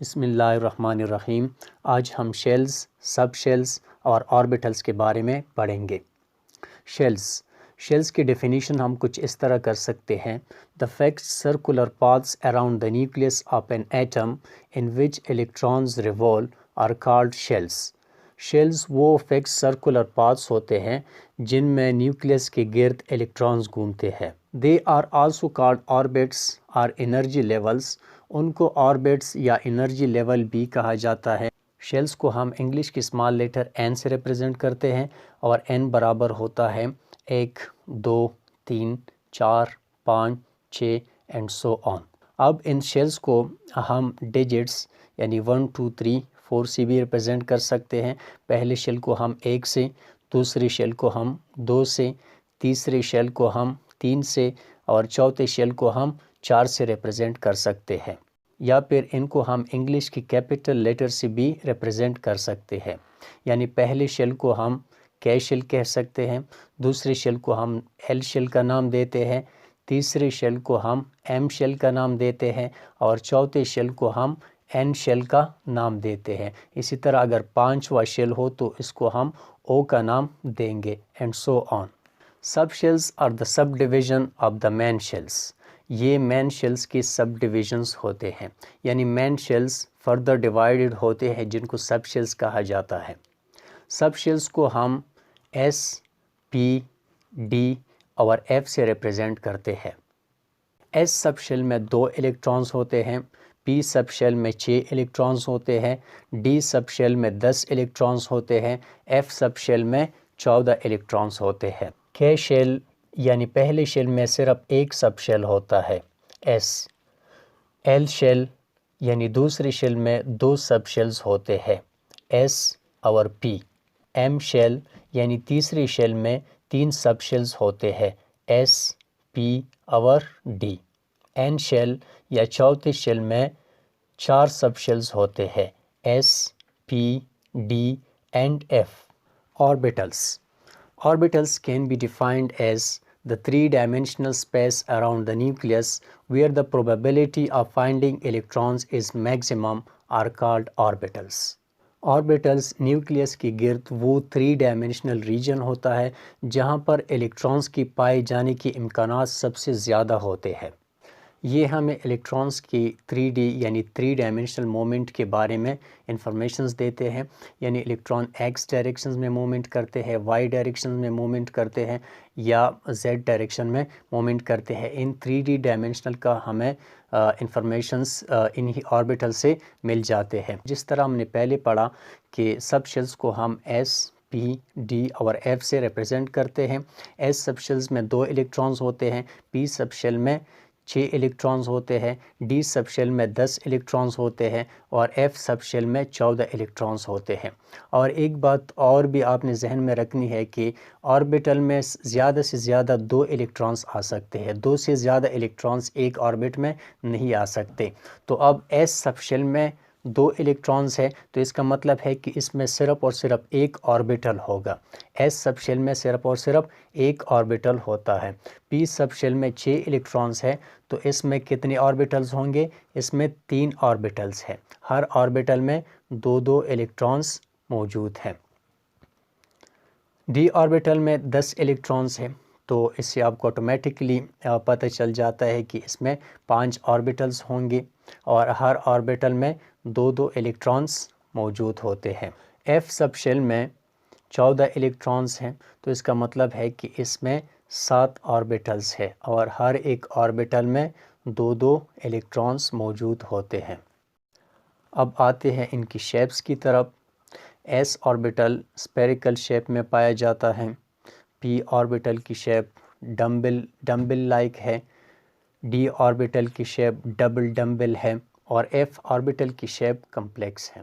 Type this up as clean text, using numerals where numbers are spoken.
بسم اللہ الرحمن الرحیم۔ آج ہم شیلز، سب شیلز اور آربیٹلز کے بارے میں پڑھیں گے۔ شیلز کی ڈیفینیشن ہم کچھ اس طرح کر سکتے ہیں: the fixed circular paths around the nucleus of an atom in which electrons revolve are called shells۔ Shells وہ فکس سرکولر پاتھس ہوتے ہیں جن میں نیوکلیس کے گرد الیکٹرانز گھومتے ہیں۔ They are also called orbits or energy levels۔ ان کو آربٹس یا انرجی لیول بھی کہا جاتا ہے۔ شیلز کو ہم انگلش کی اسمال لیٹر n سے ریپرزینٹ کرتے ہیں اور n برابر ہوتا ہے 1 2 3 4 5 6 اینڈ سو آن۔ اب ان شیلز کو ہم ڈیجٹس یعنی 1 2 3 4 سے بھی ریپرزینٹ کر سکتے ہیں۔ پہلے شیل کو ہم 1 سے، دوسری شیل کو ہم 2 سے، تیسری شیل کو ہم 3 سے اور چوتھے شیل کو ہم 4 سے ریپرزینٹ کر سکتے ہیں، یا پھر ان کو ہم انگلش کی کیپٹل لیٹر سے بھی ریپرزینٹ کر سکتے ہیں۔ یعنی پہلے شیل کو ہم کے شیل کہہ سکتے ہیں، دوسری شیل کو ہم ایل شیل کا نام دیتے ہیں، تیسری شیل کو ہم ایم شیل کا نام دیتے ہیں اور چوتھے شیل کو ہم این شیل کا نام دیتے ہیں۔ اسی طرح اگر 5واں شیل ہو تو اس کو ہم او کا نام دیں گے، and so on. Sub shells are the sub division of the main shells. یہ مین شیلز کی سب ڈویژنز ہوتے ہیں، یعنی مین شیلز فردر ڈیوائیڈڈ ہوتے ہیں جن کو سب شیلز کہا جاتا ہے۔ سب شیلز کو ہم ایس، پی، ڈی اور ایف سے ریپرزینٹ کرتے ہیں۔ ایس سب شیل میں 2 الیکٹرانز ہوتے ہیں، پی سب شیل میں 6 الیکٹرانز ہوتے ہیں، ڈی سب شیل میں 10 الیکٹرانز ہوتے ہیں، ایف سب شیل میں 14 الیکٹرانز ہوتے ہیں۔ کے شیل یعنی پہلے شیل میں صرف ایک سب شیل ہوتا ہے، ایس۔ ایل شیل یعنی دوسری شیل میں 2 سب شیلز ہوتے ہیں، ایس اور پی۔ ایم شیل یعنی تیسری شیل میں 3 سب شیلز ہوتے ہیں، ایس، پی اور ڈی۔ این شیل یا چوتھی شیل میں 4 سب شیلز ہوتے ہیں، S, P, D and F. Orbitals can be defined as the three-dimensional space around the nucleus where the probability of finding electrons is maximum are called orbitals۔ Orbitals nucleus کی گرد وہ 3 region ہوتا ہے جہاں پر electrons کی پائے جانے کے امکانات سب سے زیادہ ہوتے ہیں۔ یہ ہمیں الیکٹرانز کی 3D یعنی 3 مومنٹ کے بارے میں انفارمیشنز دیتے ہیں، یعنی الیکٹران ایکس ڈائریکشنز میں مومنٹ کرتے ہیں، وائی ڈائریکشنز میں مومنٹ کرتے ہیں یا زیڈ ڈائریکشن میں مومنٹ کرتے ہیں۔ ان 3D ڈائمینشنل کا ہمیں انفارمیشنز انہی آربیٹل سے مل جاتے ہیں۔ جس طرح ہم نے پہلے پڑھا کہ سب شیلز کو ہم ایس، پی، ڈی اور ایف سے ریپرزینٹ کرتے ہیں۔ ایس سب شیلز میں 2 الیکٹرانز ہوتے ہیں، پی سب شیل میں 6 الیکٹرانز ہوتے ہیں، ڈی سب شیل میں 10 الیکٹرانز ہوتے ہیں اور ایف سب شیل میں 14 الیکٹرانز ہوتے ہیں۔ اور ایک بات اور بھی آپ نے ذہن میں رکھنی ہے کہ آربیٹل میں زیادہ سے زیادہ 2 الیکٹرانز آ سکتے ہیں، 2 سے زیادہ الیکٹرانز ایک آربٹ میں نہیں آ سکتے۔ تو اب ایس سب شیل میں 2 الیکٹرانز ہے تو اس کا مطلب ہے کہ اس میں صرف اور صرف ایک آربیٹل ہوگا۔ ایس سب شیل میں صرف اور صرف ایک آربیٹل ہوتا ہے۔ پی سب شیل میں 6 الیکٹرانز ہے تو اس میں کتنے آربیٹلز ہوں گے؟ اس میں 3 آربیٹلز ہیں، ہر آربیٹل میں 2 الیکٹرانز موجود ہیں۔ ڈی آربیٹل میں 10 الیکٹرانز ہیں تو اس سے آپ کو آٹومیٹکلی پتہ چل جاتا ہے کہ اس میں 5 آربیٹلز ہوں گے اور ہر آربیٹل میں 2 الیکٹرانز موجود ہوتے ہیں۔ ایف سب شیل میں 14 الیکٹرانز ہیں تو اس کا مطلب ہے کہ اس میں 7 آربیٹلز ہے اور ہر ایک آربیٹل میں 2 الیکٹرانز موجود ہوتے ہیں۔ اب آتے ہیں ان کی شیپس کی طرف۔ ایس آربیٹل اسپیریکل شیپ میں پایا جاتا ہے، پی آربیٹل کی شیپ ڈمبل لائک ہے، ڈی آربیٹل کی شیپ ڈبل ڈمبل ہے اور ایف آربیٹل کی شیپ کمپلیکس ہے۔